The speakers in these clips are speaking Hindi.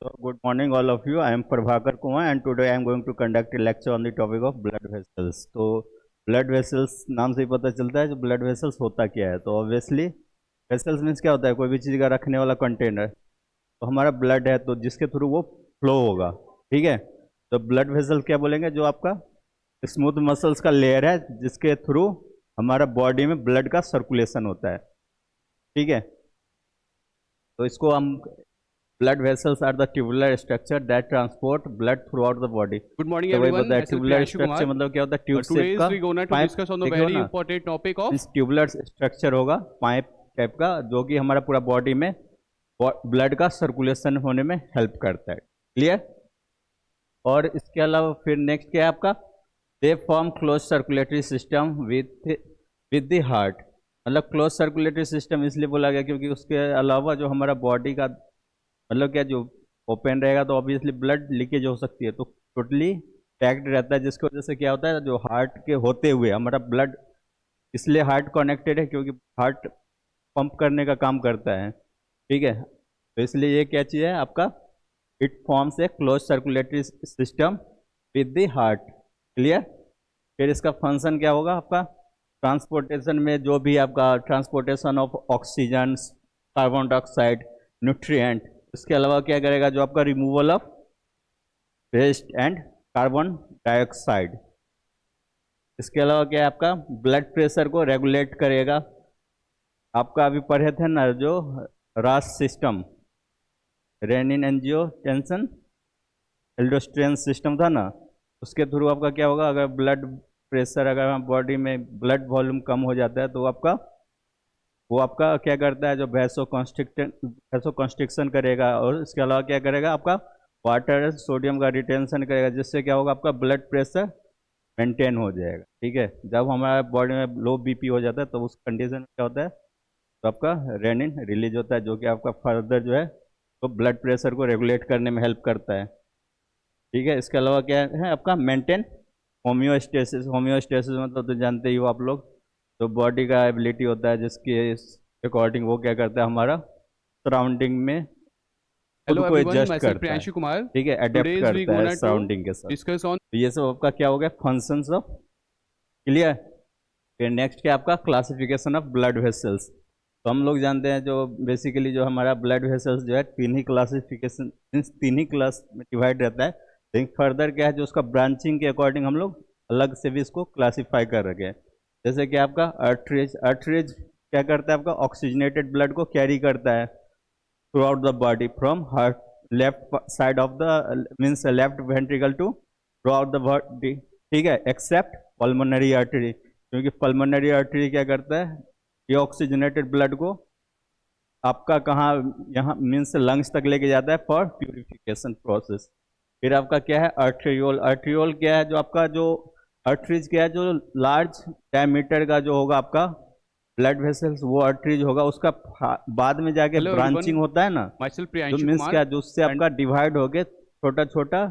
So, good morning, all of you. I am Prabhakar Kumar, and today I am going to conduct a lecture on the topic of blood vessels. तो blood vessels नाम से ही पता चलता है जो blood vessels होता क्या है। तो obviously vessels मीन्स क्या होता है, कोई भी चीज़ का रखने वाला कंटेनर। तो हमारा ब्लड है तो जिसके थ्रू वो फ्लो होगा, ठीक है। तो ब्लड वेसल क्या बोलेंगे, जो आपका स्मूथ मसल्स का लेयर है जिसके थ्रू हमारा बॉडी में ब्लड का सर्कुलेशन होता है, ठीक है। तो इसको हम blood vessels are the tubular structure that transport blood throughout the body. Good morning तो वही everyone. बताया Myself tubular Priyanshu structure Kumar. मतलब क्या होता है, ट्यूब Today शेप is का we going to pipe, discuss on the देखे हो very ना। important topic of tubular structure होगा पाइप टाइप का, जो कि हमारा पूरा बॉडी में ब्लड का सर्कुलेशन होने में हेल्प करता है। क्लियर। और इसके अलावा फिर नेक्स्ट क्या है आपका, they form close circulatory system with the heart. मतलब क्लोज सर्कुलेटरी सिस्टम इसलिए बोला गया क्योंकि उसके अलावा जो हमारा बॉडी का मतलब क्या, जो ओपन रहेगा तो ऑब्वियसली ब्लड लीकेज हो सकती है, तो टोटली पैक्ड रहता है, जिसकी वजह से क्या होता है, जो हार्ट के होते हुए हमारा ब्लड, इसलिए हार्ट कनेक्टेड है क्योंकि हार्ट पंप करने का काम करता है, ठीक है। तो इसलिए ये क्या चीज़ है आपका, it forms a close circulatory system with the heart. Clear. फिर इसका फंक्शन क्या होगा आपका, ट्रांसपोर्टेशन में जो भी आपका transportation of oxygen, carbon dioxide, nutrient, इसके अलावा क्या करेगा, जो आपका removal of waste and carbon dioxide. इसके अलावा क्या है आपका, ब्लड प्रेशर को रेगुलेट करेगा। आपका अभी पढ़े थे ना जो रास system, renin angiotensin aldosterone system था ना, उसके थ्रू आपका क्या होगा, अगर ब्लड प्रेशर, अगर बॉडी में ब्लड वॉल्यूम कम हो जाता है तो वो आपका क्या करता है, जो वैसो कंस्ट्रिक्शन करेगा, और इसके अलावा क्या करेगा आपका वाटर सोडियम का रिटेंशन करेगा, जिससे क्या होगा आपका ब्लड प्रेशर मेंटेन हो जाएगा, ठीक है। जब हमारा बॉडी में लो बीपी हो जाता है तो उस कंडीशन में क्या होता है, तो आपका रेनिन रिलीज होता है, जो कि आपका फर्दर जो है तो ब्लड प्रेशर को रेगुलेट करने में हेल्प करता है, ठीक है। इसके अलावा क्या है आपका, मेंटेन होम्योस्टेसिस। होम्योस्टेसिस मतलब तो जानते ही हो आप लोग, तो बॉडी का एबिलिटी होता है जिसके अकॉर्डिंग वो क्या करता है, हमारा सराउंडिंग में खुद Hello को everyone. एडजस्ट Myself करता है, Priyanshu Kumar. ठीक है, Today अडेप्ट is we करता है going to सराउंडिंग के साथ। discuss on तो ये सब आपका क्या हो गया, फंक्शंस ऑफ। क्लियर। फिर नेक्स्ट क्या आपका, क्लासिफिकेशन ऑफ ब्लड वेसल्स। तो हम लोग जानते हैं जो बेसिकली जो हमारा ब्लड वेसल्स जो है तीन ही क्लासिफिकेशन मीन्स तीन ही क्लास में डिवाइड रहता है। लेकिन फर्दर क्या है, जो उसका ब्रांचिंग के अकॉर्डिंग हम लोग अलग से भी इसको क्लासीफाई कर रखे हैं। जैसे कि आपका आर्टरीज, आर्टरीज क्या करता है आपका, ऑक्सीजनेटेड ब्लड को कैरी करता है throughout the body from heart left side of the means left ventricle to throughout the body, ठीक है, एक्सेप्ट पल्मोनरी आर्टरी, क्योंकि पल्मोनरी आर्टरी क्या करता है, ये ऑक्सीजनेटेड ब्लड को आपका कहाँ, यहाँ मीन्स लंग्स तक लेके जाता है फॉर प्यूरिफिकेशन प्रोसेस। फिर आपका क्या है, आर्ट्रियोल। आर्ट्रियोल क्या है, जो आपका जो आर्टरीज क्या है, जो लार्ज डायमीटर का जो होगा आपका ब्लड वेसल्स, वो आर्टरीज होगा, उसका बाद में जाके Hello ब्रांचिंग everyone. होता है ना, Myself जो Priyanshu मीन्स Kumar. क्या, जो उससे आपका डिवाइड हो गया छोटा छोटा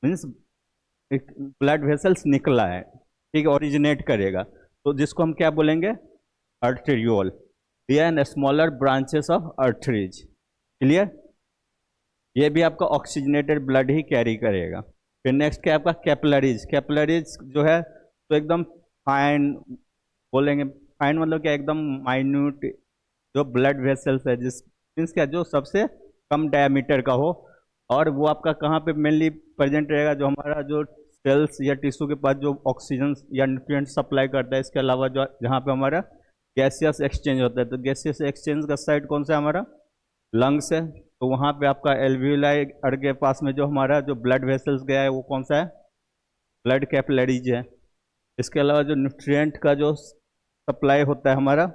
मीन्स ब्लड वेसल्स निकला है, ठीक है, ओरिजिनेट करेगा, तो जिसको हम क्या बोलेंगे, arteriole. And smaller branches of arteries. Clear. ये भी आपका ऑक्सीजनेटेड ब्लड ही कैरी करेगा। फिर नेक्स्ट क्या आपका, कैपिलरीज। कैपिलरीज जो है तो एकदम फाइन बोलेंगे, फाइन मतलब क्या, एकदम माइन्यूट जो ब्लड वेसल्स है, जिस मीन्स क्या, जो सबसे कम डायमीटर का हो, और वो आपका कहाँ पे मेनली प्रेजेंट रहेगा, जो हमारा जो सेल्स या टिश्यू के पास जो ऑक्सीजन या न्यूट्रिएंट सप्लाई करता है। इसके अलावा जो जहाँ पे हमारा गैसियस एक्सचेंज होता है, तो गैसियस एक्सचेंज का साइड कौन सा है, हमारा लंग्स है, तो वहाँ पे आपका एल्वियोलाई अड़ के पास में जो हमारा जो ब्लड वेसल्स गया है वो कौन सा है, ब्लड कैपिलरीज है। इसके अलावा जो न्यूट्रिएंट का जो सप्लाई होता है हमारा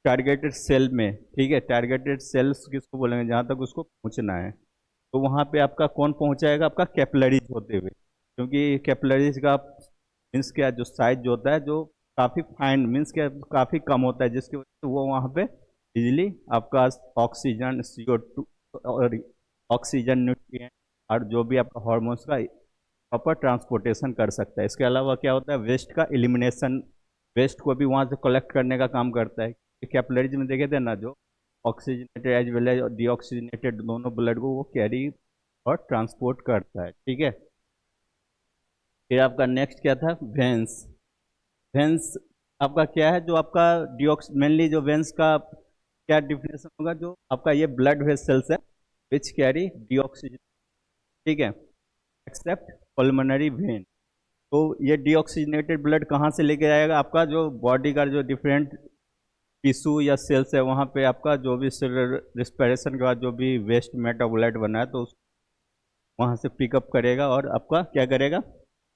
टारगेटेड सेल में, ठीक है, टारगेटेड सेल्स किसको बोलेंगे, जहाँ तक उसको पहुँचना है, तो वहाँ पे आपका कौन पहुँचाएगा, आपका कैपिलरीज होते हुए, क्योंकि कैपिलरीज का मीन्स क्या, जो साइज जो होता है जो काफ़ी फाइन मीन्स क्या, काफ़ी कम होता है, जिसकी वजह से वो वहाँ पे इजीली आपका ऑक्सीजन, CO2 और ऑक्सीजन, न्यूट्रिएंट और जो भी आपका हार्मोन्स का प्रॉपर ट्रांसपोर्टेशन कर सकता है। इसके अलावा क्या होता है, वेस्ट का एलिमिनेशन, वेस्ट को भी वहाँ से कलेक्ट करने का काम करता है। कैपिलरीज में देखे थे ना, जो oxygenated as well as deoxygenated दोनों ब्लड को वो कैरी और ट्रांसपोर्ट करता है, ठीक है। फिर आपका नेक्स्ट क्या था, वेंस। वेंस आपका क्या है, जो आपका डिऑक्स मेनली जो वेंस का क्या डिफिनेशन होगा, जो आपका ये ब्लड वेसल्स है विच कैरी डीऑक्सीजन, ठीक है, एक्सेप्ट पल्मोनरी वेन। तो ये डीऑक्सीजनेटेड ब्लड कहाँ से लेके जाएगा, आपका जो बॉडी का जो डिफरेंट टिश्यू या सेल्स है वहाँ पे आपका जो भी रिस्पिरेशन के बाद जो भी वेस्ट मेटाबोलाइट बना है तो वहाँ से पिकअप करेगा और आपका क्या करेगा,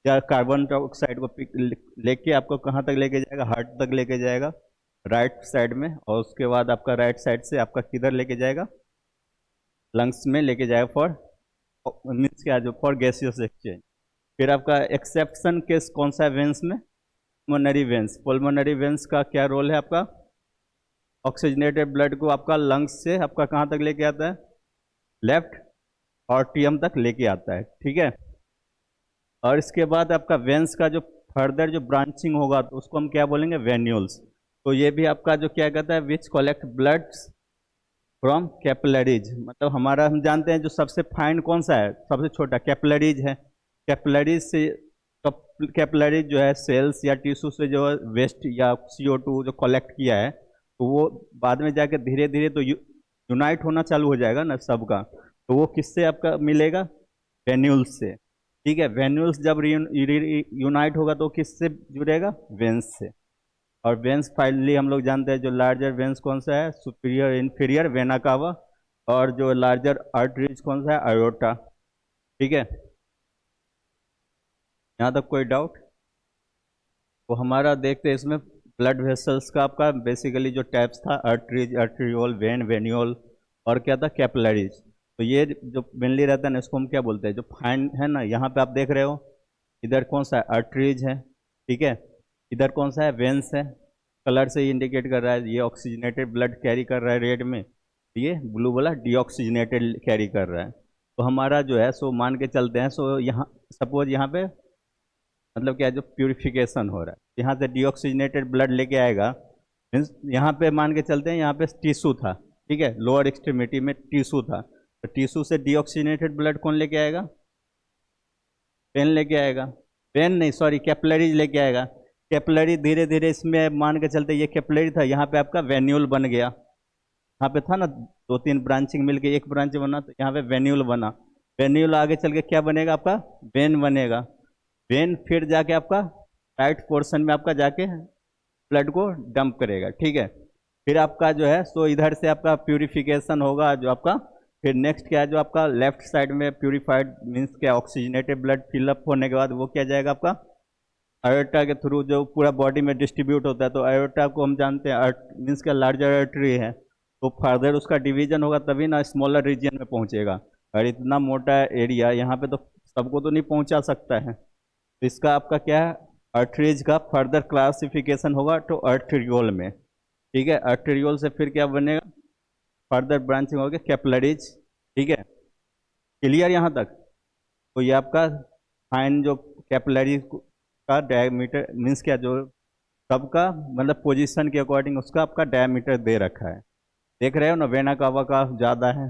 या कार्बन डाइऑक्साइड को पिक लेके आपको कहाँ तक लेके जाएगा, हार्ट तक लेके जाएगा राइट साइड में, और उसके बाद आपका राइट साइड से आपका किधर लेके जाएगा, लंग्स में लेके जाएगा फॉर मीन्स क्या, जो फॉर गैसियस एक्सचेंज। फिर आपका एक्सेप्शन केस कौन सा है वेंस में, पल्मोनरी वेंस। पल्मोनरी वेंस का क्या रोल है, आपका ऑक्सीजनेटेड ब्लड को आपका लंग्स से आपका कहाँ तक लेके आता है, लेफ्ट ऑर्टियम तक लेके आता है, ठीक है। और इसके बाद आपका वेंस का जो फर्दर जो ब्रांचिंग होगा तो उसको हम क्या बोलेंगे, वेन्यूल्स। तो ये भी आपका जो क्या कहता है, विच कलेक्ट ब्लड फ्रॉम कैपिलरीज, मतलब हमारा हम जानते हैं जो सबसे फाइन कौन सा है, सबसे छोटा कैपिलरीज है। कैपिलरीज से कैपिलरीज जो है सेल्स या टिश्यू से जो वेस्ट या CO2 जो कलेक्ट किया है तो वो बाद में जाकर धीरे धीरे तो यूनाइट होना चालू हो जाएगा ना सबका, तो वो किससे आपका मिलेगा, वेन्यूल्स से, ठीक है। वेन्यूल्स जब यूनाइट होगा तो किससे जुड़ेगा, वेंस से। और वेंस फाइनली हम लोग जानते हैं जो लार्जर वेंस कौन सा है, सुपीरियर इंफीरियर वेना कावा, और जो लार्जर आर्टरीज कौन सा है, आयोटा, ठीक है। यहाँ तक कोई डाउट, तो हमारा देखते हैं इसमें ब्लड वेसल्स का आपका बेसिकली जो टाइप्स था, आर्टरीज, आर्टरियोल, वेन, वेन्यूल, और क्या था, कैपिलरीज। तो ये जो मेनली रहता है ना इसको हम क्या बोलते हैं, जो फाइन है ना, यहाँ पे आप देख रहे हो इधर कौन सा है, आर्टरीज है, ठीक है, इधर कौन सा है, वेंस है, कलर से ही इंडिकेट कर रहा है, ये ऑक्सीजनेटेड ब्लड कैरी कर रहा है रेड में, ये ब्लू वाला डीऑक्सीजनेटेड कैरी कर रहा है। तो हमारा जो है सो मान के चलते हैं, सो यहाँ सपोज यहाँ पे मतलब क्या है, जो प्यूरिफिकेशन हो रहा है यहाँ से डीऑक्सीजनेटेड ब्लड लेके आएगा, मीन्स यहाँ पे मान के चलते हैं यहाँ पे टिश्यू था, ठीक है, लोअर एक्सट्रीमिटी में टिश्यू था, तो टिश्यू से डीऑक्सीजनेटेड ब्लड कौन लेके आएगा, वेन लेके आएगा, वेन नहीं सॉरी कैपिलरीज लेके आएगा। कैपिलरी धीरे धीरे इसमें मान के चलते ये कैपिलरी था, यहाँ पे आपका वेन्यूल बन गया, यहाँ पे था ना दो तीन ब्रांचिंग मिलके एक ब्रांच बना, तो यहाँ पे वेन्यूल बना, वेन्यूल आगे चल के क्या बनेगा, आपका वेन बनेगा, वेन फिर जाके आपका राइट पोर्शन में आपका जाके ब्लड को डंप करेगा, ठीक है। फिर आपका जो है सो इधर से आपका प्यूरिफिकेशन होगा, जो आपका फिर नेक्स्ट क्या है, जो आपका लेफ्ट साइड में प्यूरिफाइड मीन्स क्या, ऑक्सीजनेटेड ब्लड फिलअप होने के बाद वो क्या जाएगा आपका आयोटा के थ्रू, जो पूरा बॉडी में डिस्ट्रीब्यूट होता है। तो आयोटा को हम जानते हैं मीन्स क्या, लार्जर आर्टरी है, तो फर्दर उसका डिवीजन होगा तभी ना स्मॉलर रीजन में पहुंचेगा, और इतना मोटा एरिया यहाँ पे तो सबको तो नहीं पहुंचा सकता है, तो इसका आपका क्या है, आर्टरीज का फर्दर क्लासिफिकेशन होगा तो आर्टेरियोल में, ठीक है। आर्टेरियोल से फिर क्या बनेगा, फर्दर ब्रांचिंग होगी कैपिलरीज, ठीक है, क्लियर यहाँ तक। तो ये आपका फाइन जो कैपिलरी का डायमीटर मीन्स क्या, जो सबका मतलब पोजीशन के अकॉर्डिंग उसका आपका डायमीटर दे रखा है, देख रहे हो ना, वेना कावा का ज़्यादा है,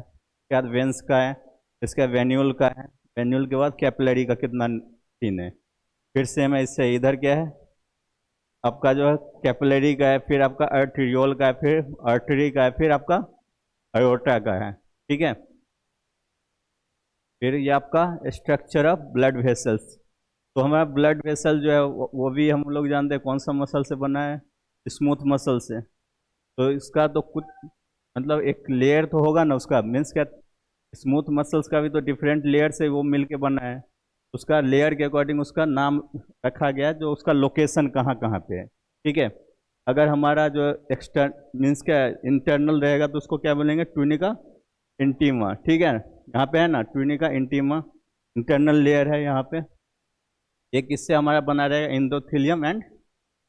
क्या वेंस का है, इसका वेन्यूल का है, वेन्यूल के बाद कैपिलरी का कितना थीन है, फिर सेम है इससे इधर क्या है आपका जो है कैपिलरी का है, फिर आपका आर्टेरियोल का है, फिर आर्टरी का है, फिर आपका आयोटा का है, ठीक है। फिर ये आपका स्ट्रक्चर ऑफ ब्लड वेसल्स। तो हमारा ब्लड वेसल जो है वो भी हम लोग जानते हैं कौन सा मसल से बना है, स्मूथ मसल से। तो इसका तो कुछ मतलब एक लेयर तो होगा ना उसका, मीन्स क्या, स्मूथ मसल्स का भी तो डिफरेंट लेयर से वो मिल के बना है, उसका लेयर के अकॉर्डिंग उसका नाम रखा गया है, जो उसका लोकेशन कहाँ कहाँ पे है, ठीक है। अगर हमारा जो एक्सटर्न मीन्स क्या इंटरनल रहेगा तो उसको क्या बोलेंगे, ट्यूनिका इंटीमा, ठीक है, यहाँ पे है ना ट्यूनिका इंटीमा, इंटरनल लेयर है यहाँ पे। ये किससे हमारा बना रहेगा, एंडोथेलियम एंड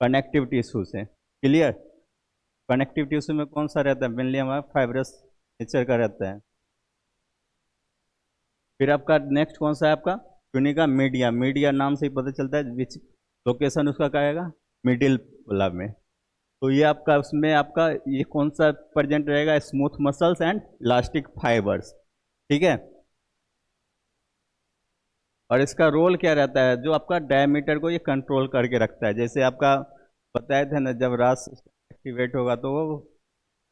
कनेक्टिव टिश्यू से, क्लियर। कनेक्टिव टिश्यू में कौन सा रहता है, मेनली हमारा फाइब्रस नेचर का रहता है। फिर आपका नेक्स्ट कौन सा है, आपका ट्यूनिका मीडिया, मीडिया नाम से ही पता चलता है विच लोकेशन उसका क्या आएगा, मिडिल वाला में, तो ये आपका उसमें आपका ये कौन सा प्रेजेंट रहेगा, smooth muscles and elastic fibres, ठीक है। और इसका रोल क्या रहता है, जो आपका डायमीटर को ये कंट्रोल करके रखता है। जैसे आपका बताए थे ना, जब रास एक्टिवेट होगा तो वो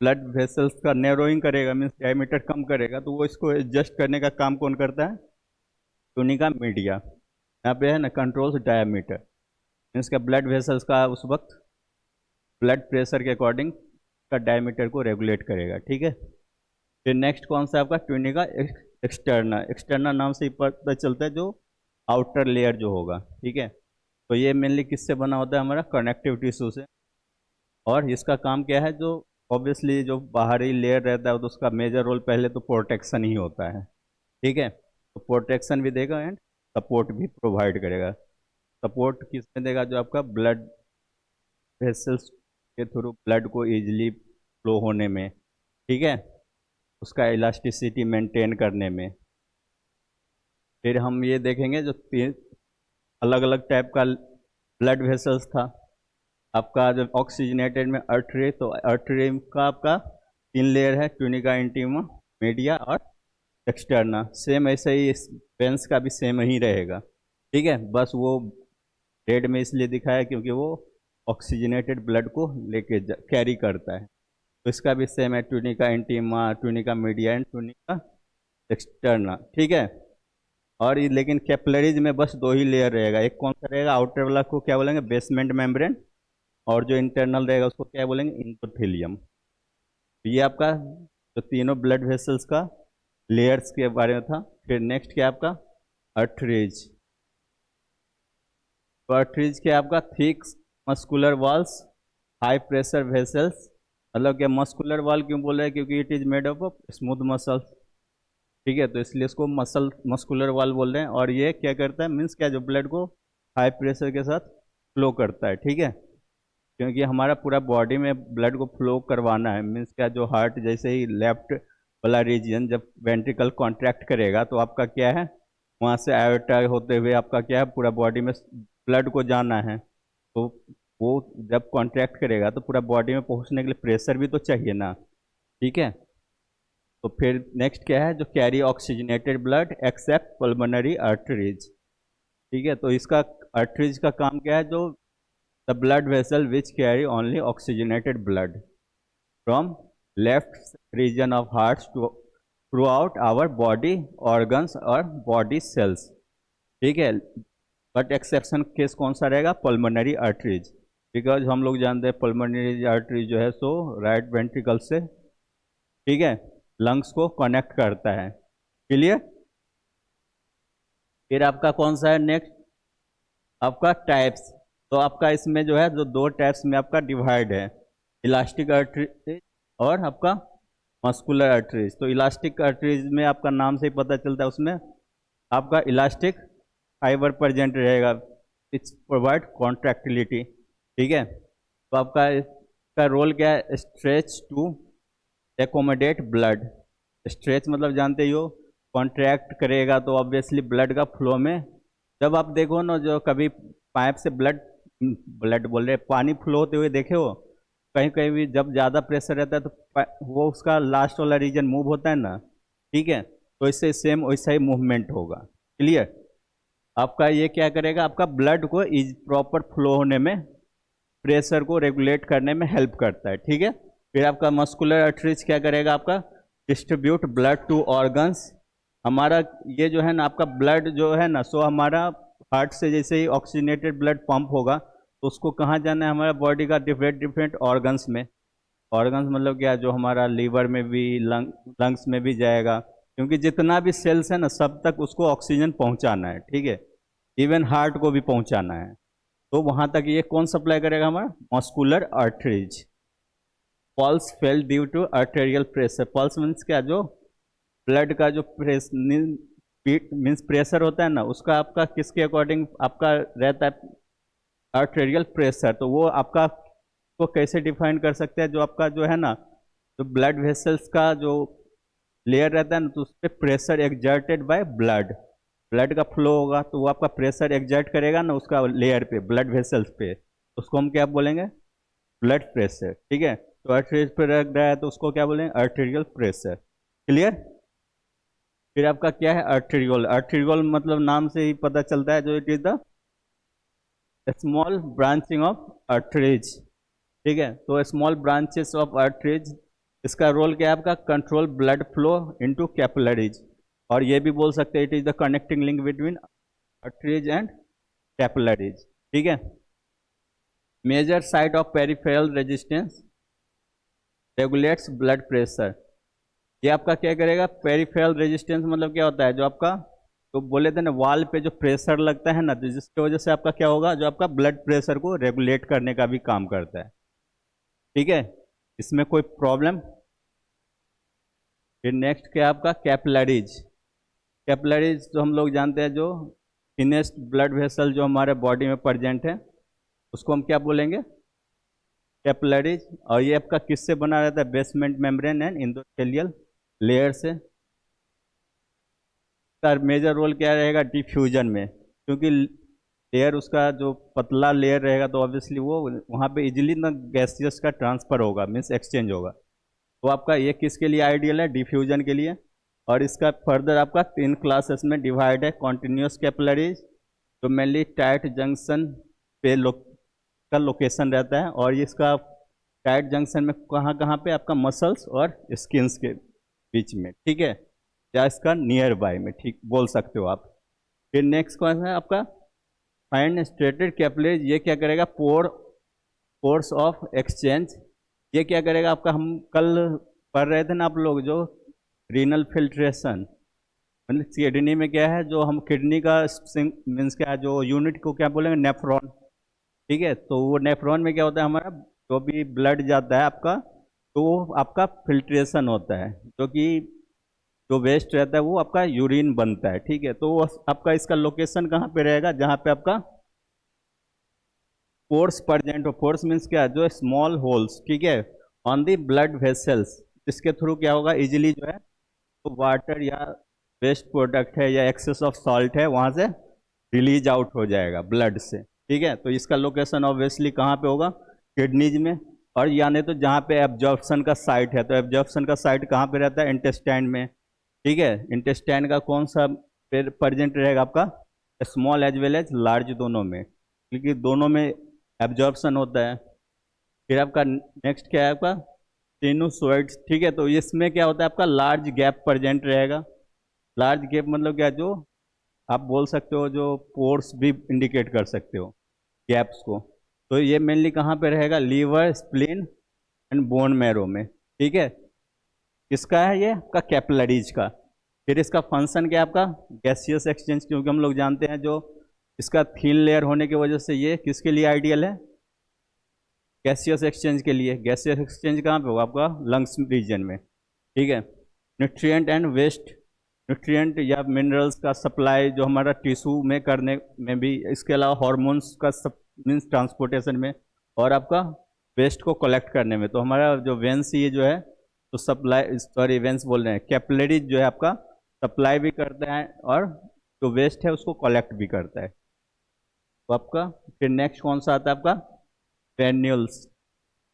ब्लड वेसल्स का नैरोइंग करेगा, मीन्स डायमीटर कम करेगा, तो वो इसको एडजस्ट करने का काम कौन करता है, ट्यूनिका मीडिया। यहाँ पे है ना कंट्रोल्स डायमीटर, मीन्स का ब्लड वेसल्स का उस वक्त ब्लड प्रेशर के अकॉर्डिंग का डायमीटर को रेगुलेट करेगा, ठीक है। फिर नेक्स्ट कौन सा आपका ट्यूनिका एक्सटर्ना, एक्सटर्ना नाम से ही पता चलता है, जो आउटर लेयर जो होगा, ठीक है। तो ये मेनली किससे बना होता है, हमारा कनेक्टिव टिश्यू से। और इसका काम क्या है, जो ऑब्वियसली जो बाहरी लेयर रहता है तो उसका मेजर रोल पहले तो प्रोटेक्शन ही होता है, ठीक है। तो प्रोटेक्शन भी देगा एंड सपोर्ट भी प्रोवाइड करेगा। सपोर्ट किसमें देगा, जो आपका ब्लड वेसल्स के थ्रू ब्लड को इजीली फ्लो होने में, ठीक है, उसका इलास्टिसिटी मेंटेन करने में। फिर हम ये देखेंगे जो तीन अलग अलग टाइप का ब्लड वेसल्स था आपका, जब ऑक्सीजनेटेड में अर्टरी, तो अर्टरी का आपका तीन लेयर है, ट्यूनिका इंटीमा, मीडिया और एक्सटर्ना। सेम ऐसे ही वेंस का भी सेम ही रहेगा, ठीक है। बस वो रेड में इसलिए दिखाया क्योंकि वो ऑक्सीजनेटेड ब्लड को लेके कैरी करता है। तो इसका भी सेम है, tunica intima, tunica media and tunica externa, ठीक है। और ये लेकिन कैपिलरीज में बस दो ही लेयर रहेगा, एक कौन सा रहेगा, आउटर वाला को क्या बोलेंगे, बेसमेंट मेम्ब्रेन, और जो इंटरनल रहेगा उसको क्या बोलेंगे, इंडोथेलियम। ये आपका जो तीनों ब्लड वेसल्स का लेयर्स के बारे में था। फिर नेक्स्ट क्या आपका आर्टरीज। तो आर्टरीज क्या आपका, thick muscular walls, high pressure vessels. मतलब क्या मस्कुलर वॉल क्यों बोल रहे हैं, क्योंकि it is made up of smooth muscles, ठीक है, तो इसलिए इसको मस्कुलर वॉल बोल रहे हैं। और ये क्या करता है, मीन्स क्या, जो ब्लड को हाई प्रेशर के साथ फ्लो करता है, ठीक है। क्योंकि हमारा पूरा बॉडी में ब्लड को फ्लो करवाना है, मीन्स क्या, जो हार्ट जैसे ही लेफ्ट वाला रीजन जब वेंट्रिकल कॉन्ट्रैक्ट करेगा तो आपका क्या है, वहाँ से आयोटा होते हुए आपका क्या है, पूरा बॉडी में ब्लड को जाना है। तो वो जब कॉन्ट्रैक्ट करेगा तो पूरा बॉडी में पहुँचने के लिए प्रेशर भी तो चाहिए ना, ठीक है। तो फिर नेक्स्ट क्या है, जो carry oxygenated blood except pulmonary arteries, ठीक है। तो इसका आर्टरीज का काम क्या है, जो the blood vessel which carry only oxygenated blood from left region of hearts to throughout our body organs और body cells, ठीक है। बट एक्सेप्शन केस कौन सा रहेगा, पल्मोनरी आर्टरीज, बिकॉज हम लोग जानते हैं पल्मोनरी आर्टरी जो है सो राइट वेंट्रिकल से, ठीक है, लंग्स को कनेक्ट करता है, क्लियर। फिर आपका कौन सा है नेक्स्ट, आपका टाइप्स। तो आपका इसमें जो है, जो दो टाइप्स में आपका डिवाइड है, इलास्टिक आर्टरीज और आपका मस्कुलर आर्टरीज। तो इलास्टिक आर्टरीज में आपका नाम से ही पता चलता है, उसमें आपका इलास्टिक फाइबर प्रेजेंट रहेगा, इट्स प्रोवाइड कॉन्ट्रैक्टिलिटी, ठीक है। तो आपका इसका रोल क्या है, stretch to accommodate blood. Stretch मतलब जानते ही हो, कॉन्ट्रैक्ट करेगा तो ऑब्वियसली ब्लड का फ्लो में, जब आप देखो ना, जो कभी पाइप से ब्लड ब्लड बोल रहे पानी फ्लो होते हुए देखे हो, कहीं कहीं भी जब ज़्यादा प्रेशर रहता है तो वो उसका लास्ट वाला रीजन मूव होता है ना, ठीक है। तो इससे सेम वैसा ही मूवमेंट होगा, क्लियर। आपका ये क्या करेगा, आपका ब्लड को इज प्रॉपर फ्लो होने में, प्रेशर को रेगुलेट करने में हेल्प करता है, ठीक है। फिर आपका मस्कुलर आर्टरीज क्या करेगा, आपका डिस्ट्रीब्यूट ब्लड टू ऑर्गन्स। हमारा ये जो है ना, आपका ब्लड जो है ना, सो हमारा हार्ट से जैसे ही ऑक्सीजनेटेड ब्लड पंप होगा तो उसको कहाँ जाना है, हमारा बॉडी का डिफरेंट डिफरेंट ऑर्गन्स में। ऑर्गन्स मतलब क्या, जो हमारा लीवर में भी, लंग्स में भी जाएगा, क्योंकि जितना भी सेल्स है ना, सब तक उसको ऑक्सीजन पहुंचाना है, ठीक है। इवन हार्ट को भी पहुंचाना है, तो वहां तक ये कौन सप्लाई करेगा, हमारा muscular arteries. Pulse felt due to arterial pressure. Pulse means क्या, जो ब्लड का जो मीन्स प्रेशर होता है ना, उसका आपका किसके अकॉर्डिंग आपका रहता है, आर्टेरियल प्रेशर। तो वो आपका को कैसे डिफाइन कर सकते हैं, जो आपका जो है ना, जो ब्लड वेसल्स का जो लेयर रहता है ना, तो उस पर pressure exerted by blood, blood का फ्लो होगा तो वो आपका प्रेशर एक्जर्ट करेगा ना उसका लेयर पे, ब्लड वेसल्स पे, उसको हम क्या बोलेंगे, ब्लड प्रेशर, ठीक है। तो आर्टरीज पे रख रहा है तो उसको क्या बोलेंगे, आर्टेरियल प्रेशर। क्लियर। फिर आपका क्या है, आर्टेरियोल। आर्टेरियोल मतलब नाम से ही पता चलता है, जो it is the small branching of arteries, ठीक है। तो स्मॉल ब्रांचेस ऑफ आर्टरीज, इसका रोल क्या है आपका, control blood flow into capillaries. और ये भी बोल सकते हैं it is the connecting link between arteries and capillaries, ठीक है। Major site of peripheral resistance regulates blood pressure. ये आपका क्या करेगा, पेरिफेरल रेजिस्टेंस मतलब क्या होता है, जो आपका, तो बोले थे ना वाल पे जो प्रेशर लगता है ना, तो जिसकी वजह से आपका क्या होगा, जो आपका ब्लड प्रेशर को रेगुलेट करने का भी काम करता है, ठीक है। इसमें कोई प्रॉब्लम। फिर नेक्स्ट क्या आपका, कैपिलरीज। कैपिलरीज जो हम लोग जानते हैं, जो थिनेस्ट ब्लड वेसल जो हमारे बॉडी में प्रेजेंट है, उसको हम क्या बोलेंगे, कैपिलरीज। और ये आपका किससे बना रहता है, basement membrane and endothelial layer से। का मेजर रोल क्या रहेगा, डिफ्यूजन में, क्योंकि लेयर उसका जो पतला लेयर रहेगा तो ऑब्वियसली वो वहाँ पे इजीली ना गैसियस का ट्रांसफर होगा, मीन्स एक्सचेंज होगा। तो आपका ये किसके लिए आइडियल है, डिफ्यूजन के लिए। और इसका फर्दर आपका 3 क्लासेस में डिवाइड है, कॉन्टिन्यूस कैपिलरीज जो मेनली टाइट जंक्शन पे का लोकेशन रहता है, और इसका टाइट जंक्शन में कहाँ कहाँ पे आपका मसल्स और स्किन्स के बीच में, ठीक है, या इसका नियर बाय में, ठीक बोल सकते हो आप। फिर नेक्स्ट कौन है आपका, फाइन स्ट्रेटेड कैपिलरीज। ये क्या करेगा, पोर्स ऑफ एक्सचेंज। ये क्या करेगा आपका, हम कल पढ़ रहे थे ना आप लोग, जो रीनल फिल्ट्रेशन, मतलब किडनी में क्या है, जो हम किडनी का मीन्स क्या है, जो यूनिट को क्या बोलेंगे, नेफ्रॉन, ठीक है। तो वो नेफ्रॉन में क्या होता है, हमारा जो भी ब्लड जाता है आपका, तो वो आपका फिल्ट्रेशन होता है, जो कि जो वेस्ट रहता है वो आपका यूरिन बनता है, ठीक है। तो वो आपका इसका लोकेशन कहाँ पे रहेगा, जहाँ पे आपका पोर्स प्रेजेंट हो। पोर्स मीन्स क्या है, जो स्मॉल होल्स, ठीक है, ऑन दी ब्लड वेसल्स, जिसके थ्रू क्या होगा, इजिली जो है तो वाटर या वेस्ट प्रोडक्ट है या एक्सेस ऑफ सॉल्ट है वहाँ से रिलीज आउट हो जाएगा ब्लड से, ठीक है। तो इसका लोकेशन ऑब्वियसली कहाँ पे होगा, किडनीज में। और यानी तो जहाँ पे एब्जॉर्प्शन का साइट है, तो एब्जॉर्प्शन का साइट कहाँ पे रहता है, इंटेस्टाइन में, ठीक है। इंटेस्टाइन का कौन सा प्रेजेंट रहेगा आपका, small as well as large दोनों में, क्योंकि दोनों में एब्जॉर्प्शन होता है। फिर आपका नेक्स्ट क्या है आपका, सिनुसोइड्स, ठीक है। तो इसमें क्या होता है आपका, लार्ज गैप प्रेजेंट रहेगा। लार्ज गैप मतलब क्या, जो आप बोल सकते हो, जो पोर्स भी इंडिकेट कर सकते हो गैप्स को। तो ये मेनली कहाँ पे रहेगा, liver, spleen and bone marrow में, ठीक है। किसका है ये, आपका कैपिलरीज का। फिर इसका फंक्शन क्या है आपका, गैसियस एक्सचेंज, क्योंकि हम लोग जानते हैं जो इसका थिन लेयर होने की वजह से ये किसके लिए आइडियल है, गैसियस एक्सचेंज के लिए। गैसियस एक्सचेंज कहाँ पे होगा, आपका लंग्स रीजन में, ठीक है। न्यूट्रिएंट एंड वेस्ट, न्यूट्रिएंट या मिनरल्स का सप्लाई जो हमारा टिश्यू में करने में भी, इसके अलावा हार्मोन्स का मीन्स ट्रांसपोर्टेशन में, और आपका वेस्ट को कलेक्ट करने में। तो हमारा जो वेंस ये जो है, तो सप्लाई, सॉरी वेंस बोल रहे हैं, कैपिलरीज जो है आपका सप्लाई भी करता है और जो वेस्ट है उसको कलेक्ट भी करता है। तो आपका फिर नेक्स्ट कौन सा आता है आपका, वेन्यूल्स।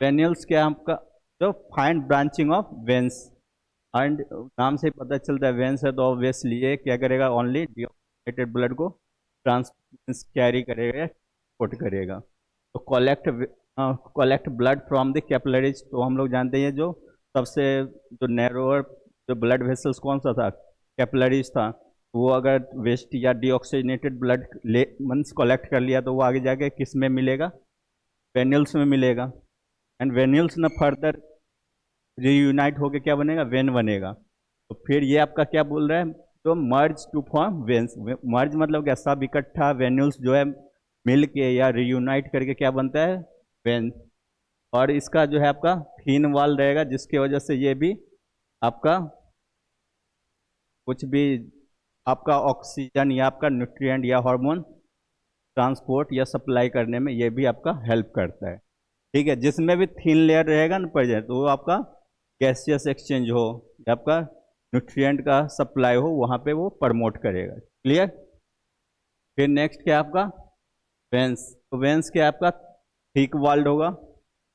वेन्यूल्स क्या है आपका, जो fine branching of veins, and नाम से पता चलता है वेंस है, तो ऑब्वियसली ये क्या करेगा, ओनली डीऑक्सीनेटेड ब्लड को ट्रांस कैरी करेगा, पुट करेगा। तो collect blood from the capillaries. तो हम लोग जानते हैं जो सबसे जो नैरोअर जो ब्लड वेसल्स कौन सा था, कैपिलरीज था। वो अगर वेस्ट या डीऑक्सीनेटेड ब्लड ले मीन्स कलेक्ट कर लिया, तो वो आगे जाके किस में मिलेगा, वेन्यूल्स में मिलेगा। एंड वेन्यूल्स ना फर्दर रीयूनाइट होके क्या बनेगा, वेन बनेगा। तो फिर ये आपका क्या बोल रहा है, तो मर्ज टू फॉर्म वेन्स। मर्ज मतलब क्या, सब इकट्ठा वेन्यूल्स जो है मिल के या रीयूनाइट करके क्या बनता है, वेन। और इसका जो है आपका थीन वॉल रहेगा, जिसकी वजह से ये भी आपका कुछ भी आपका ऑक्सीजन या आपका न्यूट्रिएंट या हार्मोन ट्रांसपोर्ट या सप्लाई करने में ये भी आपका हेल्प करता है, ठीक है। जिसमें भी थिन लेयर रहेगा ना प्रेजेंट, तो वो आपका गैसियस एक्सचेंज हो या आपका न्यूट्रिएंट का सप्लाई हो, वहाँ पे वो प्रमोट करेगा। क्लियर। फिर नेक्स्ट क्या आपका, वेंस। तो वेंस क्या आपका थिक वॉल्ड होगा,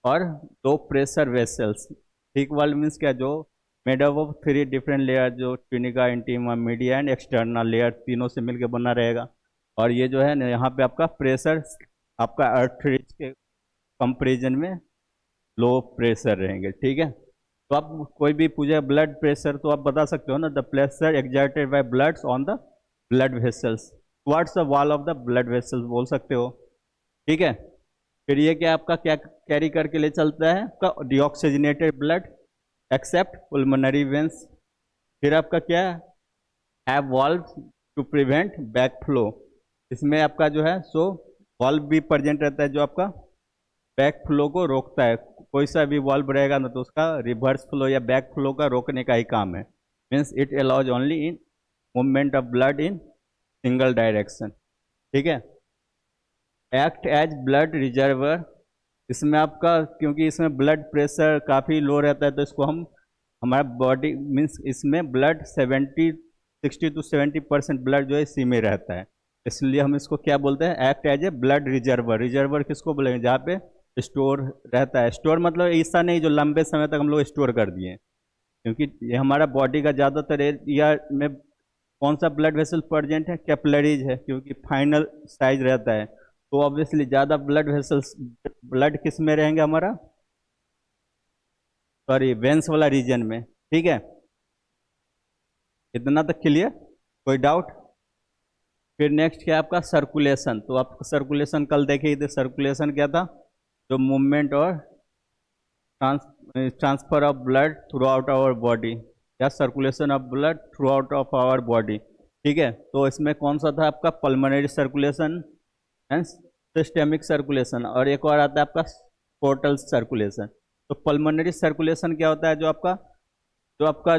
और दो pressure vessels. Thick wall means क्या, जो made up of three different layer, जो tunica, intima, media and external layer, तीनों से मिलकर बना रहेगा। और ये जो है ना, यहाँ पे आपका प्रेशर आपका अर्थ रिज के कंपेरिजन में लो प्रेशर रहेंगे, ठीक है। तो आप कोई भी पूछे ब्लड प्रेशर, तो आप बता सकते हो ना, the pressure exerted by bloods on the blood vessels towards the wall of the blood vessels, बोल सकते हो, ठीक है। फिर ये क्या आपका क्या कैरी करके ले चलता है, आपका deoxygenated blood except pulmonary veins. फिर आपका क्या have valve to prevent back flow, इसमें आपका जो है सो वॉल्व भी प्रेजेंट रहता है, जो आपका बैक फ्लो को रोकता है। कोई सा भी वॉल्व रहेगा ना, तो उसका रिवर्स फ्लो या बैक फ्लो का रोकने का ही काम है। Means it allows only in movement of blood in single direction, ठीक है। एक्ट एज ब्लड रिजर्वर, इसमें आपका क्योंकि इसमें ब्लड प्रेशर काफ़ी लो रहता है, तो इसको हम हमारा बॉडी मीन्स इसमें ब्लड 60 to 70% ब्लड जो है इसी में रहता है, इसलिए हम इसको क्या बोलते हैं, act as a blood reservoir. Reservoir किसको बोलेंगे, जहाँ पे स्टोर रहता है। स्टोर मतलब ऐसा नहीं जो लंबे समय तक हम लोग स्टोर कर दिए, क्योंकि ये हमारा बॉडी का ज़्यादातर एरिया में कौन सा ब्लड वेसल प्रेजेंट है, कैपिलरीज है, क्योंकि फाइनल साइज रहता है। तो ऑब्वियसली ज़्यादा ब्लड वेसल्स, ब्लड किस में रहेंगे हमारा, सॉरी वेंस वाला रीजन में, ठीक है। इतना तक क्लियर, कोई डाउट। फिर नेक्स्ट क्या आपका सर्कुलेशन, तो आप सर्कुलेशन कल देखे ही थे, सर्कुलेशन क्या था, जो मूवमेंट और transfer of blood throughout our body, या circulation of blood throughout of our body, ठीक है। तो इसमें कौन सा था आपका, pulmonary circulation and systemic circulation, और एक और आता है आपका पोर्टल सर्कुलेशन। तो पल्मोनरी सर्कुलेशन क्या होता है,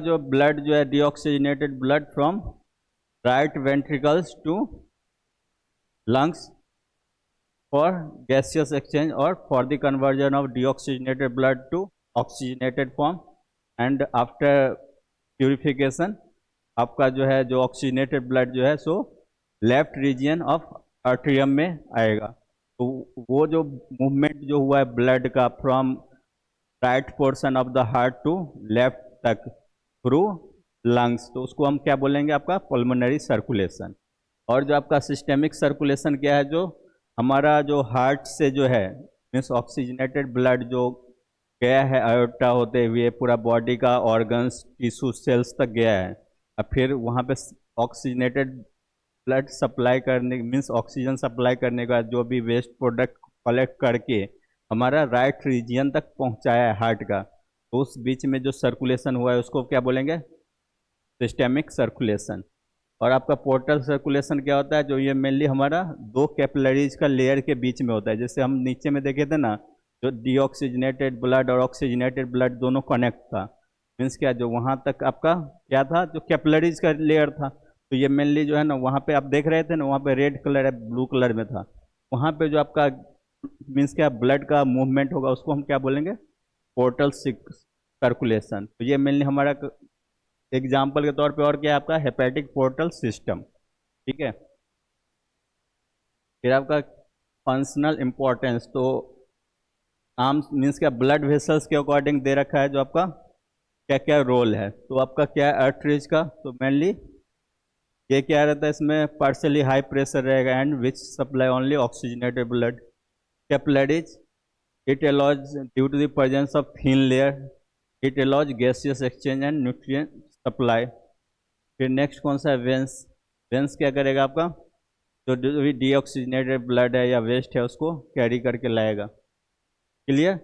जो ब्लड जो है deoxygenated blood from right ventricles to lungs for gaseous exchange और for the conversion of deoxygenated blood to oxygenated form, and after purification आपका जो है जो ऑक्सीजनेटेड ब्लड जो है so left region of atrium में आएगा। तो वो जो मूवमेंट जो हुआ है ब्लड का from right portion of the heart to left तक थ्रू लंग्स, तो उसको हम क्या बोलेंगे, आपका पल्मोनरी सर्कुलेशन। और जो आपका सिस्टेमिक सर्कुलेशन क्या है, जो हमारा जो हार्ट से जो है मीन्स ऑक्सीजनेटेड ब्लड जो गया है आयोटा होते हुए पूरा बॉडी का ऑर्गन्स, टिश्यू, सेल्स तक गया है, अब फिर वहाँ पे ऑक्सीजनेटेड ब्लड सप्लाई करने मीन्स ऑक्सीजन सप्लाई करने का जो भी वेस्ट प्रोडक्ट कलेक्ट करके हमारा राइट रीजियन तक पहुँचाया है हार्ट का, तो उस बीच में जो सर्कुलेशन हुआ है उसको क्या बोलेंगे, सिस्टेमिक सर्कुलेशन। और आपका पोर्टल सर्कुलेशन क्या होता है, जो ये मेनली हमारा दो कैपिलरीज का लेयर के बीच में होता है। जैसे हम नीचे में देखे थे ना, जो डीऑक्सीजनेटेड ब्लड और ऑक्सीजनेटेड ब्लड दोनों कनेक्ट था, मीन्स क्या, जो वहाँ तक आपका क्या था, जो कैपिलरीज का लेयर था। तो ये मेनली जो है ना, वहाँ पे आप देख रहे थे ना, वहाँ पे रेड कलर है, ब्लू कलर में था, वहाँ पे जो आपका मीन्स क्या ब्लड का मूवमेंट होगा उसको हम क्या बोलेंगे, पोर्टल सर्कुलेशन। तो ये मेनली हमारा एग्जाम्पल के तौर पे और क्या है आपका हेपेटिक पोर्टल सिस्टम, ठीक है। फिर आपका फंक्शनल इम्पोर्टेंस, तो आम मीन्स क्या ब्लड वेसल्स के अकॉर्डिंग दे रखा है जो आपका क्या क्या रोल है। तो आपका क्या है आर्टरीज का, तो मेनली ये क्या रहता है, इसमें पार्शली हाई प्रेशर रहेगा and which supply only oxygenated blood. Capillaries, it allows due to the presence of thin layer, it allows gaseous exchange and nutrient supply. फिर नेक्स्ट कौन सा है, वेंस। वेंस क्या करेगा आपका, जो भी डीऑक्सीजनेटेड ब्लड है या वेस्ट है उसको कैरी करके लाएगा, क्लियर।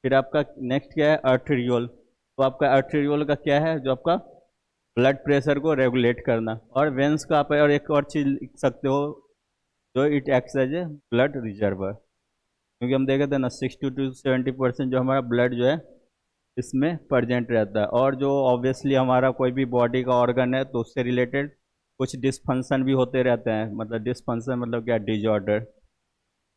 फिर आपका नेक्स्ट क्या है, आर्टेरियोल। तो आपका आर्टेरियोल का क्या है, जो आपका ब्लड प्रेशर को रेगुलेट करना। और वेंस का आप और एक और चीज़ लिख सकते हो, जो it acts as a blood reservoir, क्योंकि हम देखे थे ना 60 to 70% जो हमारा ब्लड जो है इसमें प्रेजेंट रहता है। और जो ऑब्वियसली हमारा कोई भी बॉडी का ऑर्गन है तो उससे रिलेटेड कुछ डिसफंक्शन भी होते रहते हैं, मतलब डिसफंक्शन मतलब क्या, डिजऑर्डर,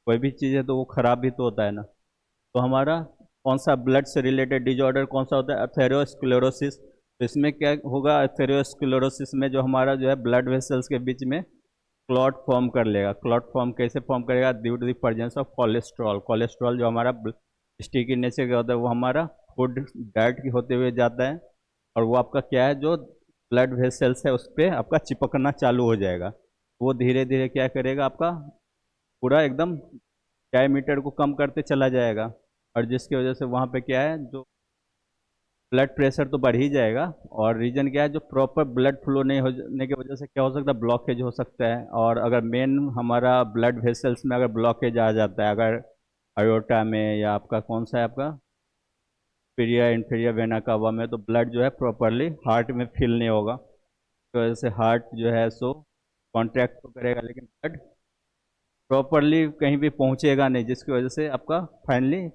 कोई भी चीज़ है तो वो खराब भी तो होता है ना। तो हमारा कौन सा ब्लड से रिलेटेड डिजऑर्डर कौन सा होता है, एथेरोस्क्लेरोसिस। तो इसमें क्या होगा, एथेरोस्क्लेरोसिस में जो हमारा जो है ब्लड वेसल्स के बीच में क्लॉट फॉर्म कर लेगा। क्लॉट फॉर्म कैसे फॉर्म करेगा, due to the presence of cholesterol. Cholesterol जो हमारा स्टिकी नेचर क्या होता है, वो हमारा फूड डाइट की होते हुए जाता है, और वो आपका क्या है, जो ब्लड वेसल्स है उस पर आपका चिपकना चालू हो जाएगा। वो धीरे धीरे क्या करेगा, आपका पूरा एकदम डायमीटर को कम करते चला जाएगा, और जिसकी वजह से वहाँ पे क्या है, जो ब्लड प्रेशर तो बढ़ ही जाएगा, और रीजन क्या है, जो प्रॉपर ब्लड फ्लो नहीं होने की वजह से क्या हो सकता है, ब्लॉकेज हो सकता है। और अगर मेन हमारा ब्लड वेसल्स में अगर ब्लॉकेज आ जाता है, अगर अयोटा में या आपका कौन सा है आपका सुपीरियर इंफीरियर वेना कावा में, तो ब्लड जो है प्रॉपरली हार्ट में फिल नहीं होगा, तो वजह से हार्ट जो है सो कॉन्ट्रैक्ट तो करेगा, लेकिन ब्लड प्रॉपरली कहीं भी पहुंचेगा नहीं, जिसकी वजह से आपका फाइनली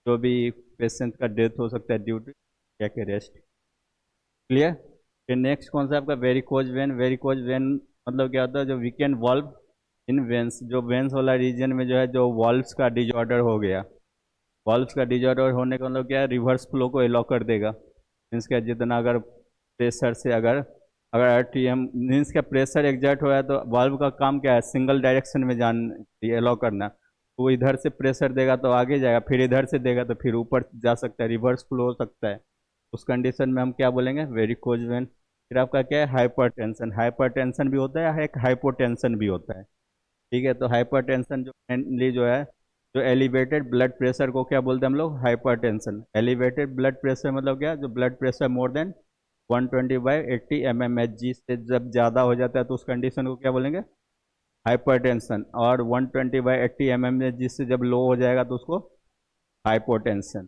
जो भी पेशेंट का डेथ हो सकता है due to cardiac arrest. Clear. फिर नेक्स्ट कौन सा आपका वेरिकोज वेन। वेरिकोज वेन मतलब क्या होता है, जो वीकेंड वॉल्व इन वेन्स, जो वेन्स वाला रीजन में जो है, जो वॉल्व्स का डिजॉर्डर हो गया, वॉल्व्स का डिजॉर्डर होने का मतलब क्या है, रिवर्स फ्लो को एलो कर देगा। मीन्स क्या, जितना अगर प्रेशर से अगर अगर आरटीएम मीन्स क्या प्रेशर एग्जर्ट हो है, तो वाल्व का काम क्या है, सिंगल डायरेक्शन में जान एलो करना। तो वो इधर से प्रेशर देगा तो आगे जाएगा, फिर इधर से देगा तो फिर ऊपर जा सकता है, रिवर्स फ्लो हो सकता है। उस कंडीशन में हम क्या बोलेंगे, वेरिकोज वेन। फिर आपका क्या है, हाइपरटेंशन। हाइपरटेंशन भी होता है, एक हाइपोटेंशन भी होता है। ठीक है, तो हाइपरटेंशन जो मेनली जो है, जो एलिवेटेड ब्लड प्रेशर को क्या बोलते हैं हम लोग, हाइपरटेंशन। एलिवेटेड ब्लड प्रेशर मतलब क्या, जो blood pressure more than 120/80 mmHg से जब ज़्यादा हो जाता है तो उस कंडीशन को क्या बोलेंगे, हाइपरटेंशन। और 120/80 mmHg से जब लो हो जाएगा तो उसको हाइपोटेंशन।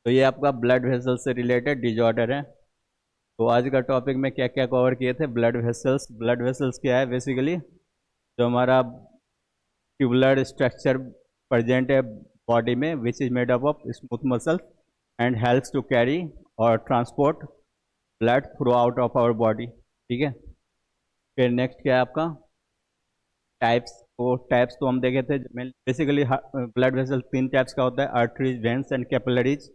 तो ये आपका ब्लड वेसल से रिलेटेड डिजॉर्डर है। तो आज का टॉपिक में क्या क्या कवर किए थे, ब्लड वेसल्स। ब्लड वेसल्स क्या है, बेसिकली जो हमारा ट्यूबुलर स्ट्रक्चर प्रेजेंट है बॉडी में, which is made up of smooth muscle and helps to carry और transport blood throughout of our body. ठीक है। फिर नेक्स्ट क्या है आपका टाइप्स। तो टाइप्स तो हम देखे थे, बेसिकली ब्लड वेसल तीन टाइप्स का होता है, आर्टरीज, वेन्स एंड कैपिलरीज।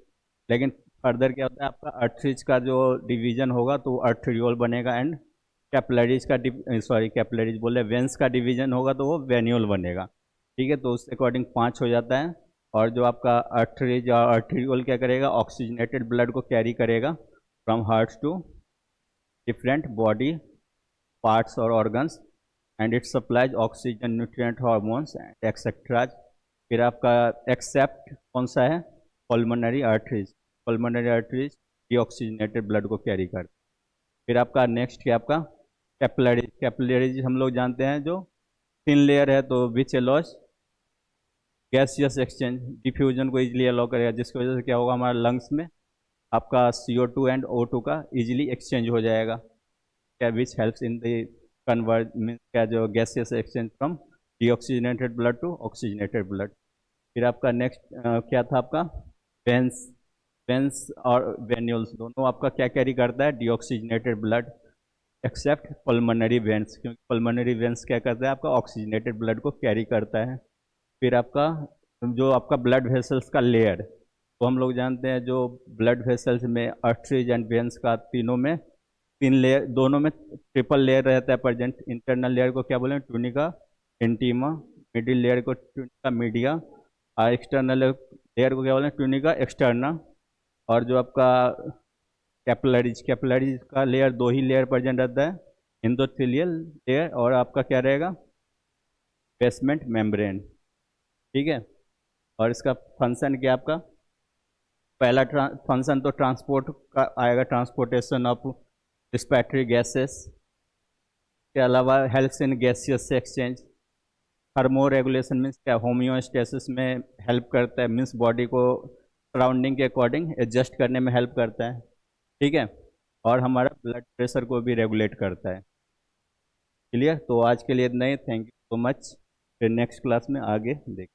लेकिन फर्दर क्या होता है, आपका आर्टरीज का जो डिवीजन होगा तो आर्टरियोल बनेगा, एंड कैपिलरीज का सॉरी कैपिलरीज बोले, वेन्स का डिवीजन होगा तो वो वेन्यूल बनेगा। ठीक है, तो उसके अकॉर्डिंग 5 हो जाता है। और जो आपका आर्टरीज और आर्टरियोल क्या करेगा, ऑक्सीजनेटेड ब्लड को कैरी करेगा from heart to different body parts और organs, and it supplies oxygen, nutrient, hormones and etcetera. फिर आपका एक्सेप्ट कौन सा है, pulmonary arteries. Pulmonary arteries deoxygenated blood को कैरी करते। फिर आपका नेक्स्ट क्या आपका कैपिलरीज। कैपिलरीज हम लोग जानते हैं जो थिन लेयर है, तो विच एलॉज गैसियस एक्सचेंज, डिफ्यूजन को इजीली अलाउ करेगा, जिसकी वजह से क्या होगा, हमारे लंग्स में आपका CO2 एंड O2 का इजीली एक्सचेंज हो जाएगा, क्या which helps in the convert means क्या, जो gaseous exchange from deoxygenated blood to oxygenated blood. फिर आपका नेक्स्ट क्या था आपका वेंस। वेंस और वेन्यूल्स दोनों आपका क्या कैरी करता है, deoxygenated blood, except pulmonary veins, क्योंकि पल्मोनरी वेंस क्या करता है, आपका ऑक्सीजनेटेड ब्लड को कैरी करता है। फिर आपका जो आपका ब्लड वेसल्स का लेयर, तो हम लोग जानते हैं जो ब्लड वेसल्स में आर्टरीज एंड वेन्स का तीनों में तीन लेयर, दोनों में ट्रिपल लेयर रहता है प्रेजेंट। इंटरनल लेयर को क्या बोलेंगे, ट्यूनिका इंटीमा। मिडिल लेयर को ट्यूनिका मीडिया। और एक्सटर्नल लेयर को क्या बोलेंगे, ट्यूनिका एक्सटर्ना। और जो आपका कैपिलरीज, कैपिलरीज का लेयर दो ही लेयर प्रेजेंट रहता है, एंडोथेलियल लेयर और आपका क्या रहेगा, बेसमेंट मेम्ब्रेन। ठीक है। और इसका फंक्शन क्या आपका, पहला फंक्शन तो ट्रांसपोर्ट का आएगा, ट्रांसपोर्टेशन ऑफ रिस्पिरेटरी गैसेस। के अलावा helps in gaseous exchange. Hormone regulation means क्या, होम्योस्टेसिस में हेल्प करता है, मीन्स बॉडी को सराउंडिंग के अकॉर्डिंग एडजस्ट करने में हेल्प करता है। ठीक है। और हमारा ब्लड प्रेशर को भी रेगुलेट करता है। क्लियर। तो आज के लिए इतना ही, थैंक यू सो मच। फिर नेक्स्ट क्लास में आगे देखें।